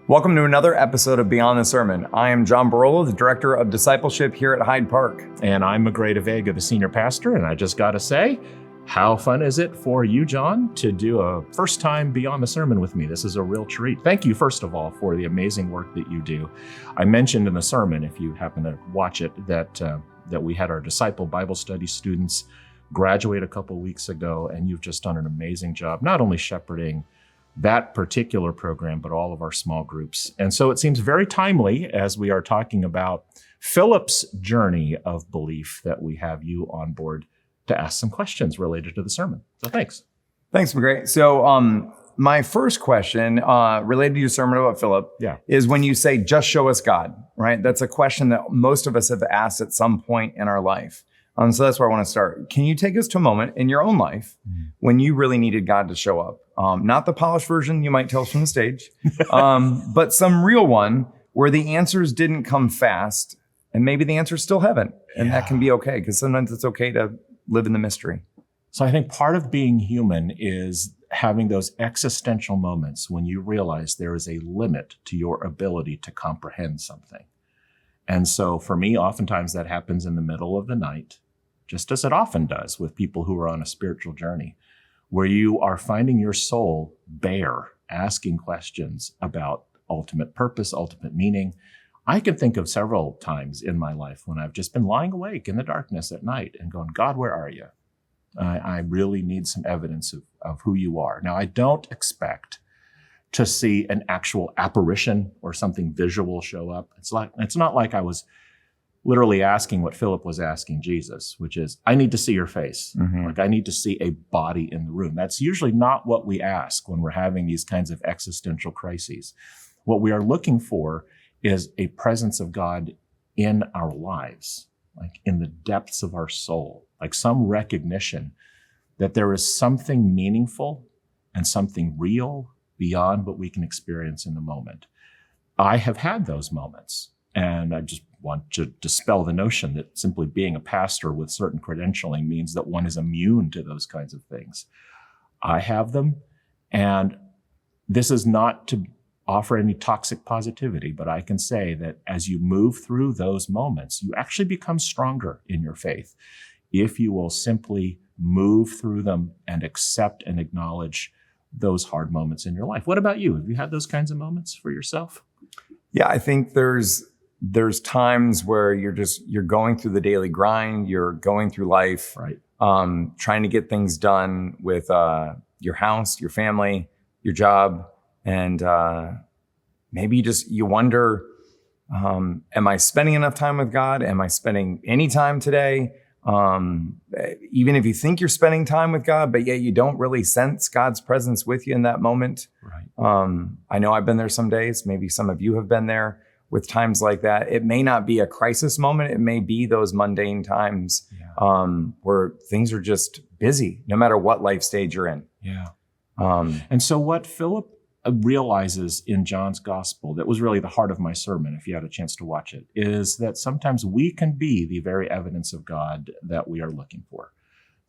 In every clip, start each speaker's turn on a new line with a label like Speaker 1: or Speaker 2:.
Speaker 1: Welcome to another episode of Beyond the Sermon. I am John Barolo, the Director of Discipleship here at Hyde Park.
Speaker 2: And I'm Magrey deVega, the Senior Pastor, and I just got to say, how fun is it for you, John, to do a first time Beyond the Sermon with me? This is a real treat. Thank you, first of all, for the amazing work that you do. I mentioned in the sermon, if you happen to watch it, that we had our Disciple Bible Study students graduate a couple weeks ago, and you've just done an amazing job, not only shepherding that particular program, but all of our small groups. And so it seems very timely as we are talking about Philip's journey of belief that we have you on board to ask some questions related to the sermon. So thanks.
Speaker 1: Thanks, Magrey. So my first question related to your sermon about Philip is when you say, just show us God, right? That's a question that most of us have asked at some point in our life. So that's where I want to start. Can you take us to a moment in your own life when you really needed God to show up? Not the polished version you might tell us from the stage, but some real one where the answers didn't come fast and maybe the answers still haven't. And that can be okay, because sometimes it's okay to live in the mystery.
Speaker 2: So I think part of being human is having those existential moments when you realize there is a limit to your ability to comprehend something. And so for me, oftentimes that happens in the middle of the night, just as it often does with people who are on a spiritual journey, where you are finding your soul bare, asking questions about ultimate purpose, ultimate meaning. I can think of several times in my life when I've just been lying awake in the darkness at night and going, God, where are you? I really need some evidence of who you are. Now, I don't expect to see an actual apparition or something visual show up. It's not like I was literally asking what Philip was asking Jesus, which is, I need to see your face. Like, I need to see a body in the room. That's usually not what we ask when we're having these kinds of existential crises. What we are looking for is a presence of God in our lives, like in the depths of our soul, like some recognition that there is something meaningful and something real beyond what we can experience in the moment. I have had those moments, and I just want to dispel the notion that simply being a pastor with certain credentialing means that one is immune to those kinds of things. I have them, and this is not to offer any toxic positivity, but I can say that as you move through those moments, you actually become stronger in your faith if you will simply move through them and accept and acknowledge those hard moments in your life. What about you? Have you had those kinds of moments for yourself?
Speaker 1: Yeah, I think there's times where you're going through the daily grind, you're going through life,
Speaker 2: right?
Speaker 1: Trying to get things done with your house, your family, your job, and maybe you wonder, am I spending enough time with God? Am I spending any time today? Even if you think you're spending time with God, but yet you don't really sense God's presence with you in that moment.
Speaker 2: Right.
Speaker 1: I know I've been there some days. Maybe some of you have been there with times like that. It may not be a crisis moment. It may be those mundane times where things are just busy, no matter what life stage you're in.
Speaker 2: Yeah. And so what Philip realizes in John's gospel, that was really the heart of my sermon, if you had a chance to watch it, is that sometimes we can be the very evidence of God that we are looking for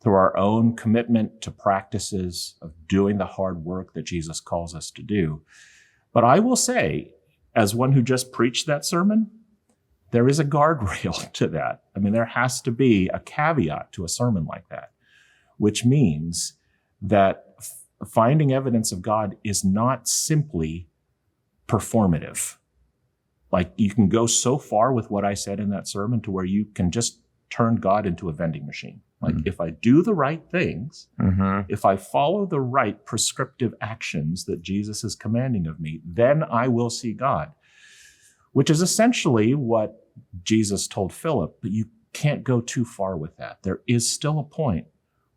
Speaker 2: through our own commitment to practices of doing the hard work that Jesus calls us to do. But I will say, as one who just preached that sermon, there is a guardrail to that. I mean, there has to be a caveat to a sermon like that, which means that finding evidence of God is not simply performative. Like, you can go so far with what I said in that sermon to where you can just turn God into a vending machine. Like, if I do the right things, if I follow the right prescriptive actions that Jesus is commanding of me, then I will see God, which is essentially what Jesus told Philip. But you can't go too far with that. There is still a point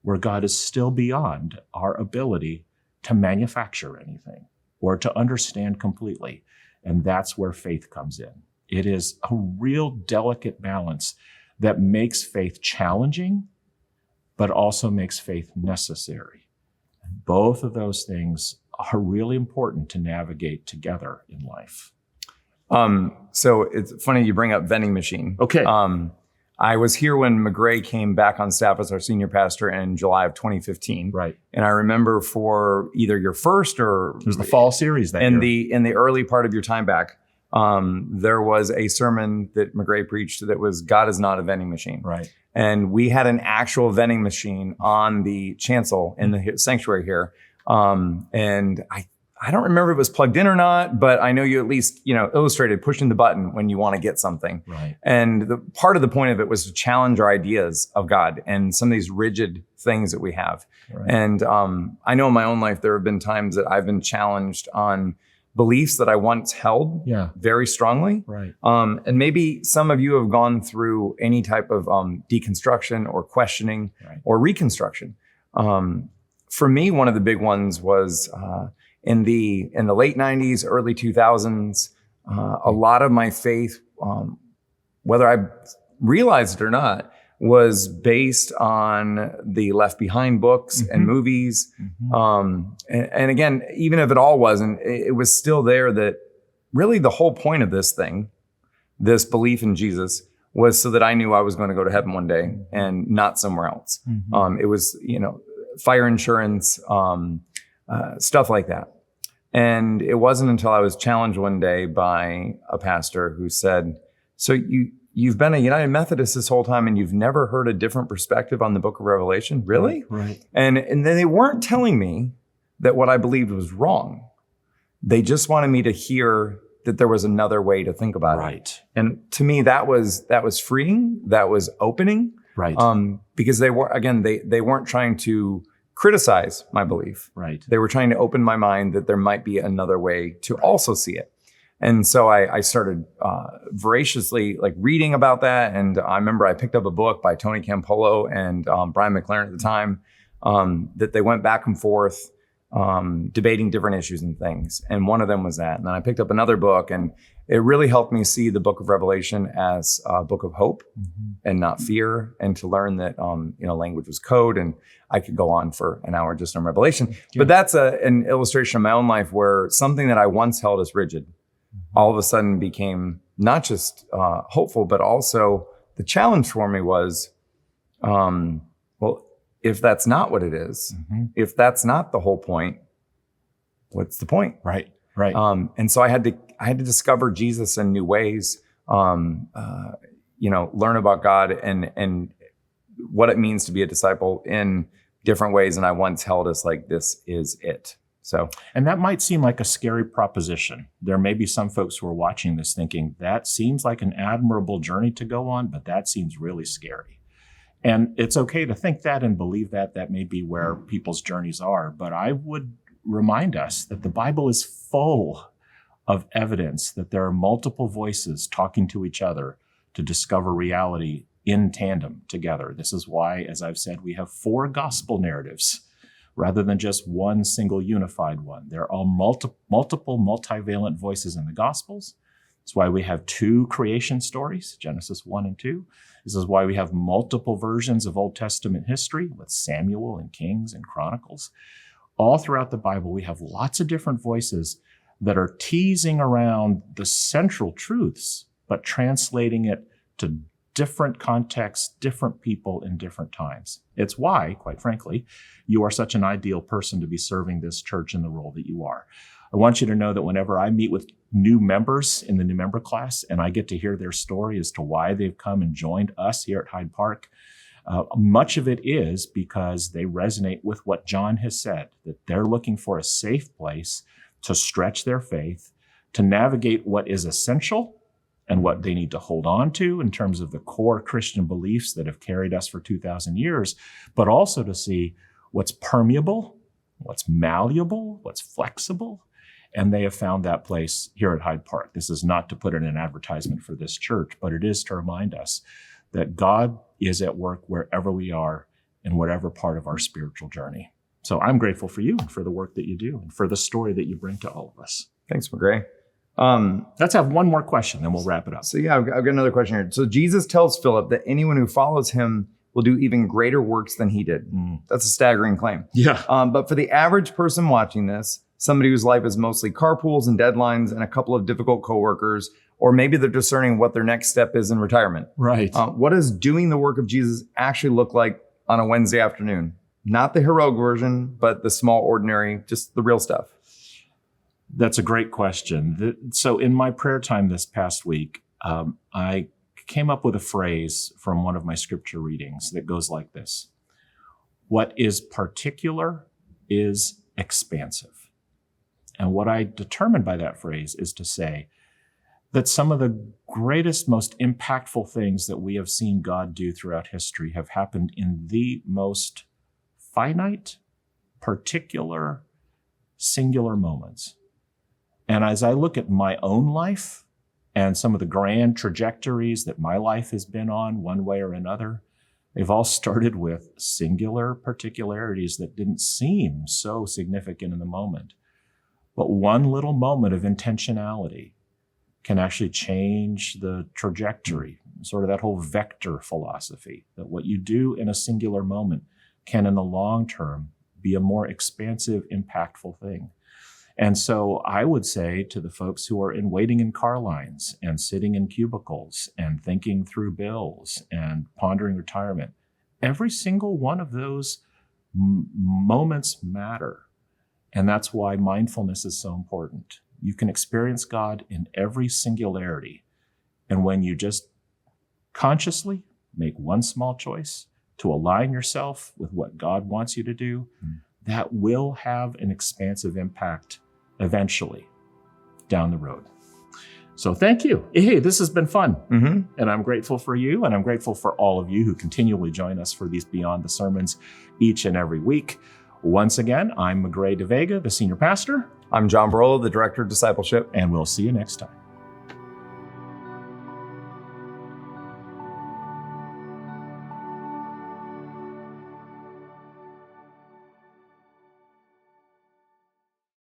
Speaker 2: where God is still beyond our ability to manufacture anything or to understand completely. And that's where faith comes in. It is a real delicate balance that makes faith challenging, but also makes faith necessary. And both of those things are really important to navigate together in life.
Speaker 1: So it's funny you bring up vending machine.
Speaker 2: Okay.
Speaker 1: I was here when Magrey came back on staff as our senior pastor in July of 2015.
Speaker 2: Right.
Speaker 1: And I remember for either your first or
Speaker 2: it was the fall series that year.
Speaker 1: In the early part of your time back, there was a sermon that Magrey preached that was God is not a vending machine.
Speaker 2: Right.
Speaker 1: And we had an actual vending machine on the chancel in the sanctuary here. And I don't remember if it was plugged in or not, but I know you at least, illustrated pushing the button when you want to get something.
Speaker 2: Right.
Speaker 1: And the part of the point of it was to challenge our ideas of God and some of these rigid things that we have. Right. And I know in my own life, there have been times that I've been challenged on beliefs that I once held very strongly.
Speaker 2: Right.
Speaker 1: And maybe some of you have gone through any type of deconstruction or questioning or reconstruction. For me, one of the big ones was in the late 90s, early 2000s, a lot of my faith, whether I realized it or not, was based on the Left Behind books and movies. And again, even if it all wasn't, it was still there that really the whole point of this thing, this belief in Jesus, was so that I knew I was going to go to heaven one day and not somewhere else. It was, fire insurance, stuff like that. And it wasn't until I was challenged one day by a pastor who said, so you've been a United Methodist this whole time and you've never heard a different perspective on the book of Revelation? Really?
Speaker 2: Right.
Speaker 1: And then they weren't telling me that what I believed was wrong. They just wanted me to hear that there was another way to think about it. And to me, that was freeing. That was opening.
Speaker 2: Right.
Speaker 1: Because they weren't trying to criticize my belief.
Speaker 2: Right.
Speaker 1: They were trying to open my mind that there might be another way to also see it. And so I started voraciously reading about that. And I remember I picked up a book by Tony Campolo and Brian McLaren at the time that they went back and forth debating different issues and things. And one of them was that. And then I picked up another book, and it really helped me see the book of Revelation as a book of hope and not fear, and to learn that language was code. And I could go on for an hour just on Revelation. But that's an illustration of my own life where something that I once held as rigid all of a sudden became not just hopeful, but also the challenge for me was, if that's not what it is, if that's not the whole point, what's the point?
Speaker 2: Right.
Speaker 1: And so I had to discover Jesus in new ways, learn about God and what it means to be a disciple in different ways. And I once held as this is it. So,
Speaker 2: and that might seem like a scary proposition. There may be some folks who are watching this thinking that seems like an admirable journey to go on, but that seems really scary. And it's okay to think that and believe that. That may be where people's journeys are. But I would remind us that the Bible is full of evidence that there are multiple voices talking to each other to discover reality in tandem together. This is why, as I've said, we have 4 gospel narratives rather than just one single unified one. There are multiple multivalent voices in the Gospels. That's why we have 2 creation stories, Genesis 1 and 2. This is why we have multiple versions of Old Testament history with Samuel and Kings and Chronicles. All throughout the Bible, we have lots of different voices that are teasing around the central truths, but translating it to different contexts, different people in different times. It's why, quite frankly, you are such an ideal person to be serving this church in the role that you are. I want you to know that whenever I meet with new members in the new member class and I get to hear their story as to why they've come and joined us here at Hyde Park, much of it is because they resonate with what John has said, that they're looking for a safe place to stretch their faith, to navigate what is essential and what they need to hold on to in terms of the core Christian beliefs that have carried us for 2,000 years, but also to see what's permeable, what's malleable, what's flexible. And they have found that place here at Hyde Park. This is not to put in an advertisement for this church, but it is to remind us that God is at work wherever we are in whatever part of our spiritual journey. So I'm grateful for you and for the work that you do and for the story that you bring to all of us.
Speaker 1: Thanks, Magrey.
Speaker 2: Let's have one more question, then we'll wrap it up.
Speaker 1: So I've got another question here. So Jesus tells Philip that anyone who follows him will do even greater works than he did. That's a staggering claim.
Speaker 2: Yeah.
Speaker 1: But for the average person watching this, somebody whose life is mostly carpools and deadlines and a couple of difficult coworkers, or maybe they're discerning what their next step is in retirement.
Speaker 2: Right.
Speaker 1: What does doing the work of Jesus actually look like on a Wednesday afternoon? Not the heroic version, but the small, ordinary, just the real stuff.
Speaker 2: That's a great question. So in my prayer time this past week, I came up with a phrase from one of my scripture readings that goes like this: what is particular is expansive. And what I determined by that phrase is to say that some of the greatest, most impactful things that we have seen God do throughout history have happened in the most finite, particular, singular moments. And as I look at my own life and some of the grand trajectories that my life has been on one way or another, they've all started with singular particularities that didn't seem so significant in the moment. But one little moment of intentionality can actually change the trajectory, sort of that whole vector philosophy, that what you do in a singular moment can in the long term be a more expansive, impactful thing. And so I would say to the folks who are waiting in car lines and sitting in cubicles and thinking through bills and pondering retirement, every single one of those moments matter. And that's why mindfulness is so important. You can experience God in every singularity. And when you just consciously make one small choice to align yourself with what God wants you to do, that will have an expansive impact eventually down the road. So thank you. Hey, this has been fun. And I'm grateful for you, and I'm grateful for all of you who continually join us for these Beyond the Sermons each and every week. Once again, I'm Magrey deVega, the senior pastor.
Speaker 1: I'm John Barolo, the director of discipleship.
Speaker 2: And we'll see you next time.